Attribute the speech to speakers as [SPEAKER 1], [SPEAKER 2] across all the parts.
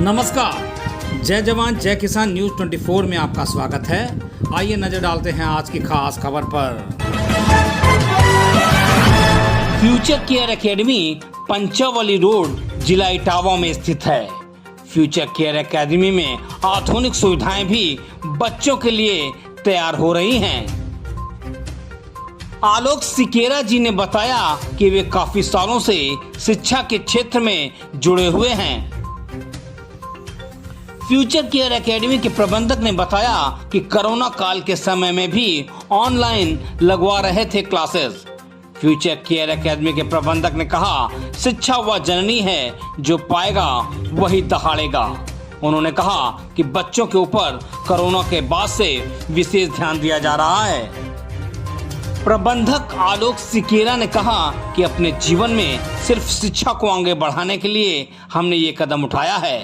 [SPEAKER 1] नमस्कार, जय जवान जय किसान न्यूज 24 में आपका स्वागत है। आइए नजर डालते हैं आज की खास खबर पर। फ्यूचर केयर एकेडमी पंचावली रोड जिला इटावा में स्थित है। फ्यूचर केयर एकेडमी में आधुनिक सुविधाएं भी बच्चों के लिए तैयार हो रही हैं। आलोक सिकेरा जी ने बताया कि वे काफी सालों से शिक्षा के क्षेत्र में जुड़े हुए हैं। फ्यूचर केयर एकेडमी के प्रबंधक ने बताया कि कोरोना काल के समय में भी ऑनलाइन लगवा रहे थे क्लासेस। फ्यूचर केयर एकेडमी के प्रबंधक ने कहा, शिक्षा वह जननी है जो पाएगा वही दहाड़ेगा। उन्होंने कहा कि बच्चों के ऊपर कोरोना के बाद से विशेष ध्यान दिया जा रहा है। प्रबंधक आलोक सिकेरा ने कहा कि अपने जीवन में सिर्फ शिक्षा को आगे बढ़ाने के लिए हमने ये कदम उठाया है।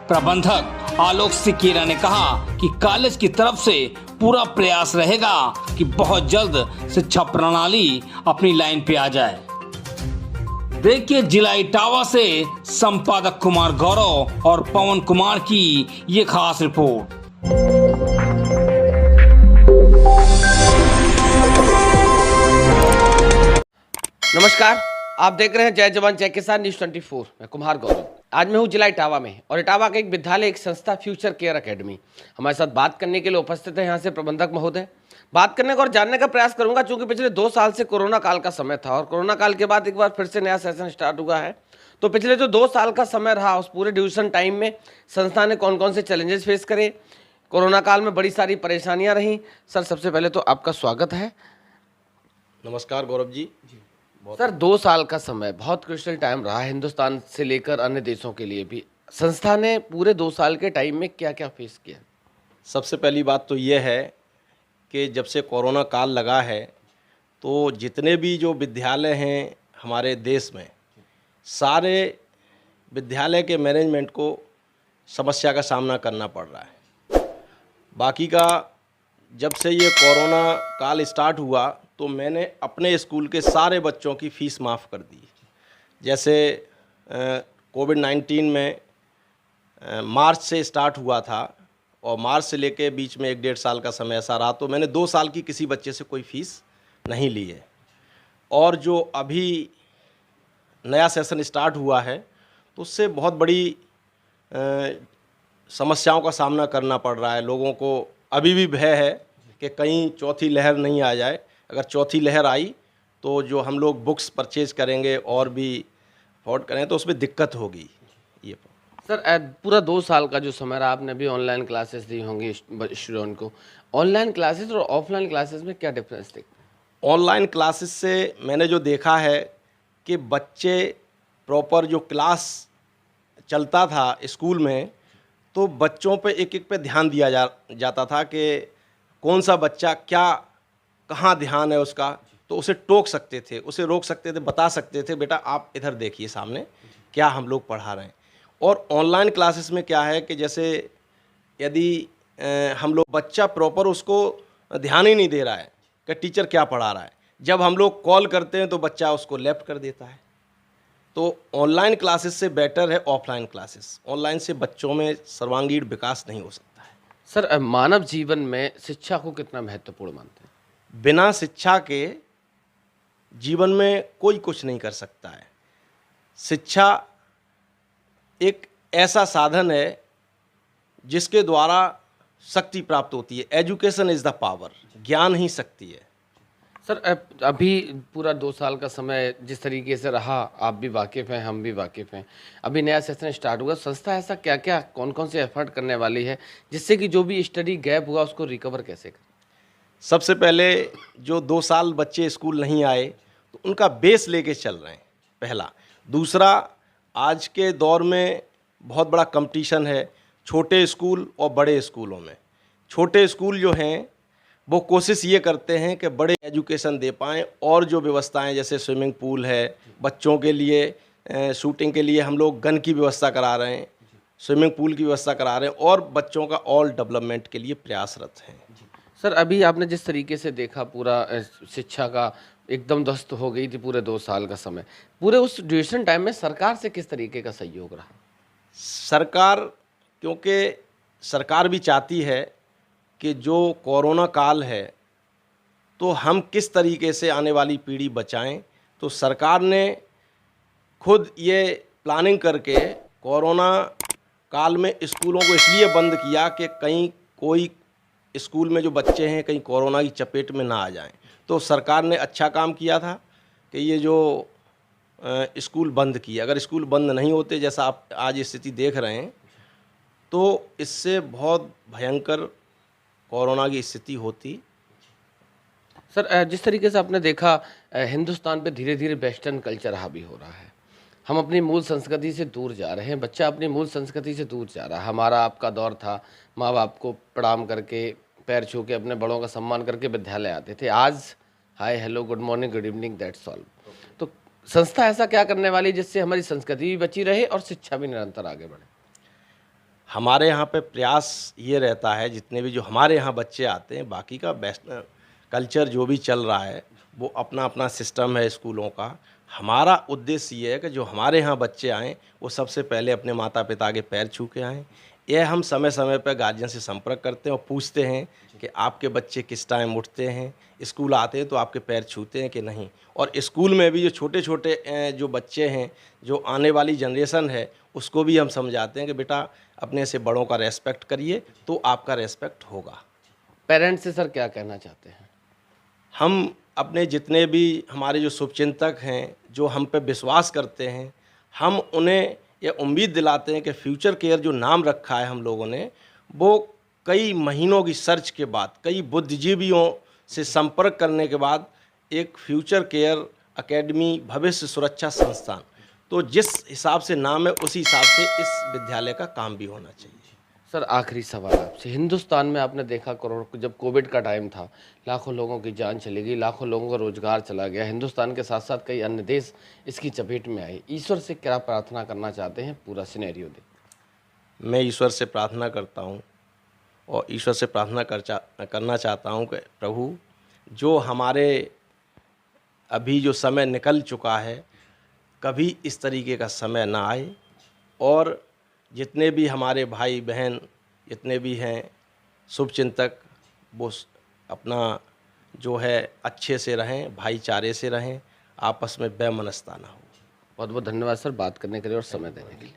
[SPEAKER 1] प्रबंधक आलोक सिकेरा ने कहा कि कॉलेज की तरफ से पूरा प्रयास रहेगा कि बहुत जल्द शिक्षा प्रणाली अपनी लाइन पे आ जाए। देखिए जिला इटावा से संपादक कुमार गौरव और पवन कुमार की ये खास रिपोर्ट।
[SPEAKER 2] नमस्कार, आप देख रहे हैं जय जवान जय किसान न्यूज 24। मैं कुमार गौरव। आज मैं हूं जिला इटावा में और इटावा का एक विद्यालय, एक संस्था फ्यूचर केयर एकेडमी। हमारे साथ बात करने के लिए उपस्थित है यहाँ से प्रबंधक महोदय। बात करने का और जानने का प्रयास करूंगा, क्योंकि पिछले 2 साल से कोरोना काल का समय था और कोरोना काल के बाद एक बार फिर से नया सेशन स्टार्ट हुआ है। तो पिछले जो 2 साल का समय रहा, उस पूरे ड्यूरेशन टाइम में संस्था ने कौन कौन से चैलेंजेस फेस करे, कोरोना काल में बड़ी सारी परेशानियाँ रहीं। सर, सबसे पहले तो आपका स्वागत है।
[SPEAKER 3] नमस्कार गौरव जी।
[SPEAKER 2] सर, 2 साल का समय बहुत क्रिटिकल टाइम रहा हिंदुस्तान से लेकर अन्य देशों के लिए भी। संस्था ने पूरे 2 साल के टाइम में क्या क्या फेस किया?
[SPEAKER 3] सबसे पहली बात तो ये है कि जब से कोरोना काल लगा है तो जितने भी जो विद्यालय हैं हमारे देश में, सारे विद्यालय के मैनेजमेंट को समस्या का सामना करना पड़ रहा है। बाकी का जब से ये कोरोना काल स्टार्ट हुआ तो मैंने अपने स्कूल के सारे बच्चों की फ़ीस माफ़ कर दी। जैसे कोविड-19 में मार्च से स्टार्ट हुआ था और मार्च से लेके बीच में 1-1.5 साल का समय ऐसा रहा, तो मैंने 2 साल की किसी बच्चे से कोई फ़ीस नहीं ली है। और जो अभी नया सेशन स्टार्ट हुआ है तो उससे बहुत बड़ी समस्याओं का सामना करना पड़ रहा है। लोगों को अभी भी भय है कि कहीं चौथी लहर नहीं आ जाए। अगर चौथी लहर आई तो जो हम लोग बुक्स परचेज़ करेंगे और भी अफोर्ड करें तो उसमें दिक्कत होगी। ये
[SPEAKER 2] सर, पूरा 2 साल का जो समय रहा, आपने भी ऑनलाइन क्लासेस दी होंगी स्टूडेंट को। ऑनलाइन क्लासेस और ऑफलाइन क्लासेस में क्या डिफरेंस देखते हैं?
[SPEAKER 3] ऑनलाइन क्लासेस से मैंने जो देखा है कि बच्चे प्रॉपर जो क्लास चलता था स्कूल में, तो बच्चों पे एक एक पे ध्यान दिया जाता था कि कौन सा बच्चा क्या कहाँ ध्यान है उसका, तो उसे टोक सकते थे, उसे रोक सकते थे, बता सकते थे बेटा आप इधर देखिए सामने क्या हम लोग पढ़ा रहे हैं। और ऑनलाइन क्लासेस में क्या है कि जैसे यदि हम लोग बच्चा प्रॉपर उसको ध्यान ही नहीं दे रहा है कि टीचर क्या पढ़ा रहा है, जब हम लोग कॉल करते हैं तो बच्चा उसको लेफ्ट कर देता है। तो ऑनलाइन क्लासेस से बेटर है ऑफलाइन क्लासेस। ऑनलाइन से बच्चों में सर्वांगीण विकास नहीं हो सकता है।
[SPEAKER 2] सर, मानव जीवन में शिक्षा को कितना महत्वपूर्ण मानते हैं?
[SPEAKER 3] बिना शिक्षा के जीवन में कोई कुछ नहीं कर सकता है। शिक्षा एक ऐसा साधन है जिसके द्वारा शक्ति प्राप्त होती है। एजुकेशन इज़ द पावर, ज्ञान ही शक्ति है।
[SPEAKER 2] सर, अभी पूरा 2 साल का समय जिस तरीके से रहा, आप भी वाकिफ़ हैं, हम भी वाकिफ़ हैं। अभी नया सेशन स्टार्ट हुआ, संस्था ऐसा क्या क्या कौन कौन से एफर्ट करने वाली है जिससे कि जो भी स्टडी गैप हुआ उसको रिकवर कैसे करें?
[SPEAKER 3] सबसे पहले जो 2 साल बच्चे स्कूल नहीं आए तो उनका बेस लेके चल रहे हैं, पहला। दूसरा, आज के दौर में बहुत बड़ा कंपटीशन है छोटे स्कूल और बड़े स्कूलों में। छोटे स्कूल जो हैं वो कोशिश ये करते हैं कि बड़े एजुकेशन दे पाएँ, और जो व्यवस्थाएं जैसे स्विमिंग पूल है, बच्चों के लिए शूटिंग के लिए हम लोग गन की व्यवस्था करा रहे हैं, स्विमिंग पूल की व्यवस्था करा रहे हैं और बच्चों का ऑल डेवलपमेंट के लिए प्रयासरत हैं।
[SPEAKER 2] सर, अभी आपने जिस तरीके से देखा पूरा शिक्षा का एकदम ध्वस्त हो गई थी पूरे 2 साल का समय, पूरे उस ड्यूरेशन टाइम में सरकार से किस तरीके का सहयोग रहा?
[SPEAKER 3] सरकार क्योंकि सरकार भी चाहती है कि जो कोरोना काल है तो हम किस तरीके से आने वाली पीढ़ी बचाएं। तो सरकार ने खुद ये प्लानिंग करके कोरोना काल में स्कूलों को इसलिए बंद किया कि कहीं कोई स्कूल में जो बच्चे हैं कहीं कोरोना की चपेट में ना आ जाएं। तो सरकार ने अच्छा काम किया था कि ये जो स्कूल बंद किए। अगर स्कूल बंद नहीं होते, जैसा आप आज स्थिति देख रहे हैं, तो इससे बहुत भयंकर कोरोना की स्थिति होती।
[SPEAKER 2] सर, जिस तरीके से आपने देखा हिंदुस्तान पे धीरे धीरे वेस्टर्न कल्चर हावी हो रहा है, हम अपनी मूल संस्कृति से दूर जा रहे हैं, बच्चा अपनी मूल संस्कृति से दूर जा रहा है। हमारा आपका दौर था, माँ बाप को प्रणाम करके, पैर छू के, अपने बड़ों का सम्मान करके विद्यालय आते थे। आज hi hello good morning good evening that's all. तो संस्था ऐसा क्या करने वाली जिससे हमारी संस्कृति भी बची रहे और शिक्षा भी निरंतर आगे बढ़े?
[SPEAKER 3] हमारे यहाँ पे प्रयास ये रहता है, जितने भी जो हमारे यहाँ बच्चे आते हैं, बाकी का वेस्टर्न कल्चर जो भी चल रहा है वो अपना अपना सिस्टम है स्कूलों का। हमारा उद्देश्य ये है कि जो हमारे यहाँ बच्चे आएँ वो सबसे पहले अपने माता पिता के पैर छू के आएँ। यह हम समय समय पर गार्जियन से संपर्क करते हैं और पूछते हैं कि आपके बच्चे किस टाइम उठते हैं, स्कूल आते हैं तो आपके पैर छूते हैं कि नहीं। और स्कूल में भी जो छोटे छोटे जो बच्चे हैं, जो आने वाली जनरेशन है, उसको भी हम समझाते हैं कि बेटा अपने से बड़ों का रेस्पेक्ट करिए तो आपका रेस्पेक्ट होगा।
[SPEAKER 2] पेरेंट्स से सर क्या कहना चाहते हैं?
[SPEAKER 3] हम अपने जितने भी हमारे जो शुभचिंतक हैं, जो हम पे विश्वास करते हैं, हम उन्हें ये उम्मीद दिलाते हैं कि फ्यूचर केयर जो नाम रखा है हम लोगों ने, वो कई महीनों की सर्च के बाद, कई बुद्धिजीवियों से संपर्क करने के बाद एक फ्यूचर केयर एकेडमी भविष्य सुरक्षा संस्थान, तो जिस हिसाब से नाम है उसी हिसाब से इस विद्यालय का काम भी होना चाहिए।
[SPEAKER 2] सर, आखिरी सवाल आपसे। हिंदुस्तान में आपने देखा जब कोविड का टाइम था, लाखों लोगों की जान चली गई, लाखों लोगों का रोजगार चला गया। हिंदुस्तान के साथ साथ कई अन्य देश इसकी चपेट में आए। ईश्वर से क्या प्रार्थना करना चाहते हैं पूरा सिनेरियो देख?
[SPEAKER 3] मैं ईश्वर से प्रार्थना करता हूँ और ईश्वर से प्रार्थना करना चाहता हूँ कि प्रभु, जो हमारे अभी जो समय निकल चुका है, कभी इस तरीके का समय ना आए और जितने भी हमारे भाई बहन जितने भी हैं शुभचिंतक, वो अपना जो है अच्छे से रहें, भाईचारे से रहें, आपस में वैमनस्यता ना हो।
[SPEAKER 2] बहुत बहुत धन्यवाद सर बात करने के लिए और समय देने के लिए।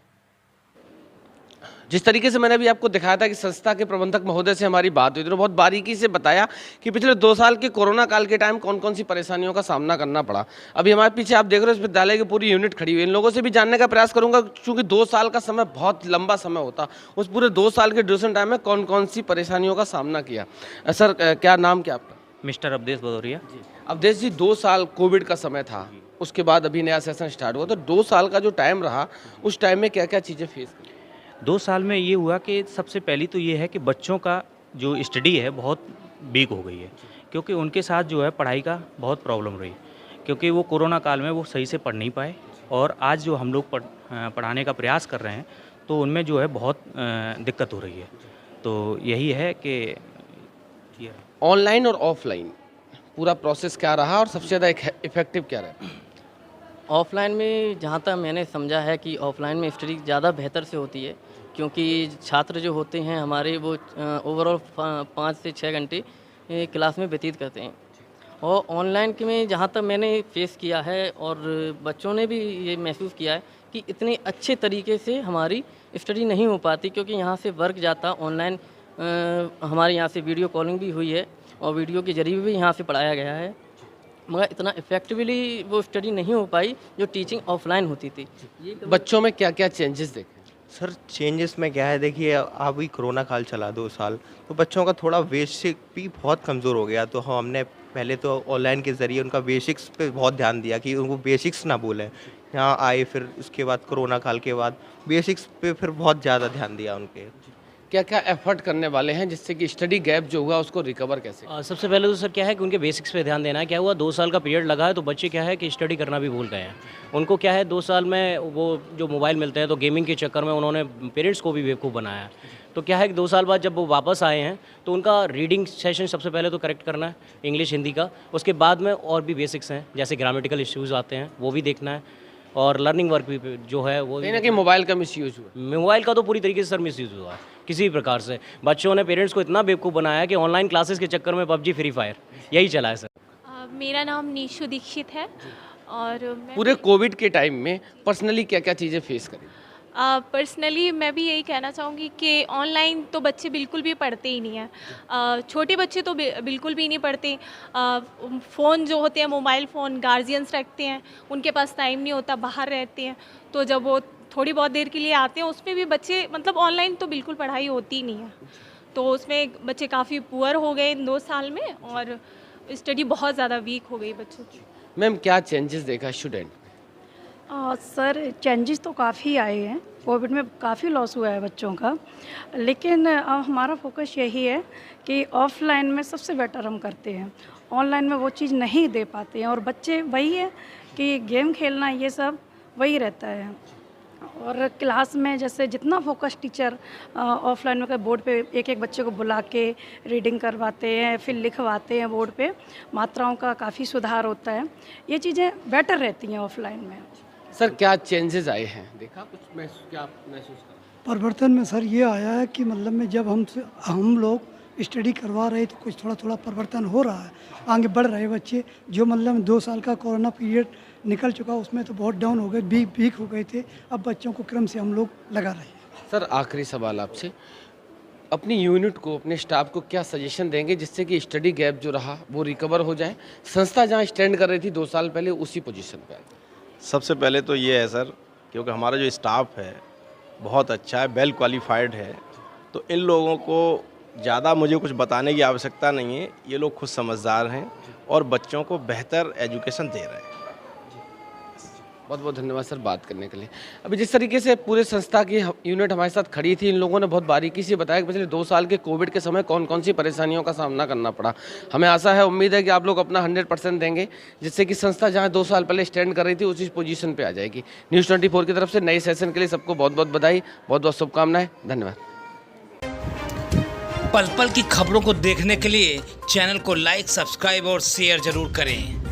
[SPEAKER 2] जिस तरीके से मैंने अभी आपको दिखाया था कि संस्था के प्रबंधक महोदय से हमारी बात हुई थी, तो बहुत बारीकी से बताया कि पिछले 2 साल के कोरोना काल के टाइम कौन कौन सी परेशानियों का सामना करना पड़ा। अभी हमारे पीछे आप देख रहे हो इस विद्यालय की पूरी यूनिट खड़ी हुई है। इन लोगों से भी जानने का प्रयास करूंगा, क्योंकि 2 साल का समय बहुत लंबा समय होता, उस पूरे 2 साल के ड्यूरेशन टाइम में कौन कौन सी परेशानियों का सामना किया। सर, क्या नाम क्या आपका?
[SPEAKER 4] मिस्टर अवधेश भदौरिया।
[SPEAKER 2] अवधेश जी, 2 साल कोविड का समय था, उसके बाद अभी नया सेशन स्टार्ट हुआ, तो 2 साल का जो टाइम रहा, उस टाइम में क्या क्या चीज़ें फेस की?
[SPEAKER 4] 2 साल में ये हुआ कि सबसे पहली तो ये है कि बच्चों का जो स्टडी है बहुत वीक हो गई है, क्योंकि उनके साथ जो है पढ़ाई का बहुत प्रॉब्लम रही, क्योंकि वो कोरोना काल में वो सही से पढ़ नहीं पाए। और आज जो हम लोग पढ़ाने का प्रयास कर रहे हैं तो उनमें जो है बहुत दिक्कत हो रही है। तो यही है कि
[SPEAKER 2] ऑनलाइन और ऑफलाइन पूरा प्रोसेस क्या रहा और सबसे ज़्यादा इफेक्टिव क्या रहा?
[SPEAKER 5] ऑफ़लाइन में जहाँ तक मैंने समझा है कि ऑफ़लाइन में स्टडी ज़्यादा बेहतर से होती है, क्योंकि छात्र जो होते हैं हमारे वो ओवरऑल 5 से 6 घंटे क्लास में व्यतीत करते हैं। और ऑनलाइन के में जहाँ तक मैंने फेस किया है और बच्चों ने भी ये महसूस किया है कि इतने अच्छे तरीके से हमारी स्टडी नहीं हो पाती, क्योंकि यहाँ से वर्क जाता ऑनलाइन। हमारे यहाँ से वीडियो कॉलिंग भी हुई है और वीडियो के जरिए भी यहाँ से पढ़ाया गया है, मगर इतना इफेक्टिवली वो स्टडी नहीं हो पाई जो टीचिंग ऑफलाइन होती थी।
[SPEAKER 2] बच्चों में क्या क्या चेंजेस देखे?
[SPEAKER 6] सर, चेंजेस में क्या है, देखिए अभी कोरोना काल चला 2 साल, तो बच्चों का थोड़ा बेसिक भी बहुत कमज़ोर हो गया। तो हमने पहले तो ऑनलाइन के ज़रिए उनका बेसिक्स पे बहुत ध्यान दिया कि उनको बेसिक्स ना भूलें। यहाँ आए, फिर उसके बाद कोरोना काल के बाद बेसिक्स पे फिर बहुत ज़्यादा ध्यान दिया उनके।
[SPEAKER 2] क्या क्या एफर्ट करने वाले हैं जिससे कि स्टडी गैप जो हुआ उसको रिकवर कैसे?
[SPEAKER 4] सबसे पहले तो सर क्या है कि उनके बेसिक्स पे ध्यान देना है। क्या हुआ, 2 साल का पीरियड लगा है तो बच्चे क्या है कि स्टडी करना भी भूल गए हैं। उनको क्या है 2 साल में वो जो मोबाइल मिलते हैं तो गेमिंग के चक्कर में उन्होंने पेरेंट्स को भी बेवकूफ़ बनाया है। तो क्या है कि 2 साल बाद जब वो वापस आए हैं तो उनका रीडिंग सेशन सबसे पहले तो करेक्ट करना है, इंग्लिश हिंदी का। उसके बाद में और भी बेसिक्स हैं, जैसे ग्रामेटिकल इश्यूज़ आते हैं वो भी देखना है।
[SPEAKER 7] और लर्निंग वर्क भी जो है वो
[SPEAKER 2] कहीं ना कहीं मोबाइल का मिसयूज हुआ।
[SPEAKER 7] मोबाइल का तो पूरी तरीके से सर मिसयूज हुआ है किसी भी प्रकार से। बच्चों ने पेरेंट्स को इतना बेवकूफ़ बनाया कि ऑनलाइन क्लासेस के चक्कर में पबजी फ्री फायर यही चला है सर।
[SPEAKER 8] मेरा नाम नीशु दीक्षित है और मैं
[SPEAKER 2] पूरे कोविड के टाइम में पर्सनली क्या क्या चीज़ें फेस करी?
[SPEAKER 8] पर्सनली मैं भी यही कहना चाहूँगी कि ऑनलाइन तो बच्चे बिल्कुल भी पढ़ते ही नहीं हैं। छोटे बच्चे तो बिल्कुल भी नहीं पढ़ते। फ़ोन जो होते हैं, मोबाइल फ़ोन गार्जियंस रखते हैं, उनके पास टाइम नहीं होता, बाहर रहते हैं, तो जब वो थोड़ी बहुत देर के लिए आते हैं उसमें भी बच्चे मतलब ऑनलाइन तो बिल्कुल पढ़ाई होती ही नहीं है। तो उसमें बच्चे काफ़ी पुअर हो गए इन 2 साल में और स्टडी बहुत ज़्यादा वीक हो गई बच्चों की।
[SPEAKER 2] मैम क्या चेंजेस देखा स्टूडेंट?
[SPEAKER 9] सर चेंजेस तो काफ़ी आए हैं, कोविड में काफ़ी लॉस हुआ है बच्चों का, लेकिन हमारा फोकस यही है कि ऑफलाइन में सबसे बेटर हम करते हैं, ऑनलाइन में वो चीज़ नहीं दे पाते हैं और बच्चे वही है कि गेम खेलना ये सब वही रहता है। और क्लास में जैसे जितना फोकस टीचर ऑफलाइन में बोर्ड पे एक एक बच्चे को बुला के रीडिंग करवाते हैं, फिर लिखवाते हैं बोर्ड पे, मात्राओं का काफ़ी सुधार होता है, ये चीज़ें बेटर रहती हैं ऑफलाइन में।
[SPEAKER 2] सर क्या चेंजेस आए हैं, देखा कुछ क्या महसूस करा?
[SPEAKER 10] परिवर्तन में सर ये आया है कि मतलब में जब हम लोग स्टडी करवा रहे तो कुछ थोड़ा थोड़ा परिवर्तन हो रहा है, आगे बढ़ रहे बच्चे। जो मतलब 2 साल का कोरोना पीरियड निकल चुका उसमें तो बहुत डाउन हो गए, वीक हो गए थे, अब बच्चों को क्रम से हम लोग लगा रहे हैं।
[SPEAKER 2] सर आखिरी सवाल आपसे, अपनी यूनिट को, अपने स्टाफ को क्या सजेशन देंगे जिससे कि स्टडी गैप जो रहा वो रिकवर हो जाए, संस्था जहाँ स्टैंड कर रही थी 2 साल पहले उसी पोजीशन पे आए?
[SPEAKER 3] सबसे पहले तो ये है सर, क्योंकि हमारा जो स्टाफ है बहुत अच्छा है, वेल क्वालिफाइड है, तो इन लोगों को ज़्यादा मुझे कुछ बताने की आवश्यकता नहीं है, ये लोग खुद समझदार हैं और बच्चों को बेहतर एजुकेशन दे रहे हैं।
[SPEAKER 2] बहुत बहुत धन्यवाद सर बात करने के लिए। अभी जिस तरीके से पूरे संस्था की यूनिट हमारे साथ खड़ी थी, इन लोगों ने बहुत बारीकी से बताया कि पिछले 2 साल के कोविड के समय कौन कौन सी परेशानियों का सामना करना पड़ा। हमें आशा है, उम्मीद है कि आप लोग अपना 100% देंगे, जिससे कि संस्था जहां 2 साल पहले स्टैंड कर रही थी उसी पोजीशन पे आ जाएगी। न्यूज़ 24 की तरफ से नए सेशन के लिए सबको बहुत बहुत बधाई, बहुत बहुत शुभकामनाएं, धन्यवाद।
[SPEAKER 1] पल पल की खबरों को देखने के लिए चैनल को लाइक, सब्सक्राइब और शेयर जरूर करें।